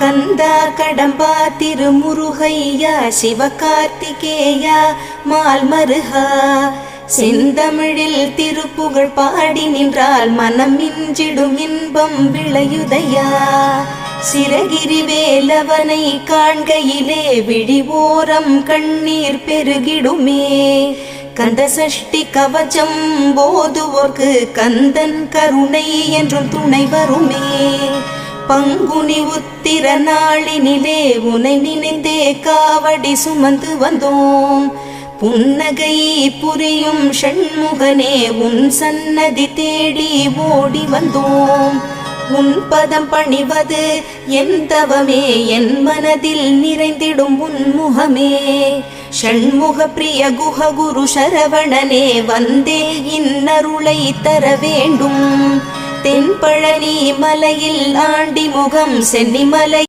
கந்தா கடம்பா திருமுருகையா சிவகார்த்திகேயா மால்மருகா செந்தமிழில் திருப்புகழ் பாடி நின்றால் மனம் மிஞ்சிடும் இன்பம் விளையுதையா. சிரகிரி வேலவனை காண்கையிலே விழிவோரம் கண்ணீர் பெருகிடுமே. கந்த சஷ்டி கவச்சம் போதுவோர்க்கு கந்தன் கருணை என்றும் துணை வருமே. பங்குனி உத்திர நாளினிலே உனை நினைந்தே காவடி சுமந்து வந்தோம். புன்னகை புரியும் ஷண்முகனே உன் சன்னதி தேடி ஓடி வந்தோம். உன் பதம் பணிவது என் தவமே, என் மனதில் நிறைந்திடும் உன் முகமே. ஷண்முக பிரிய குஹ குரு சரவணனே வந்தே இன்னருளை தர வேண்டும். தென்பழனி மலையில் ஆண்டி முகம் சென்னிமலை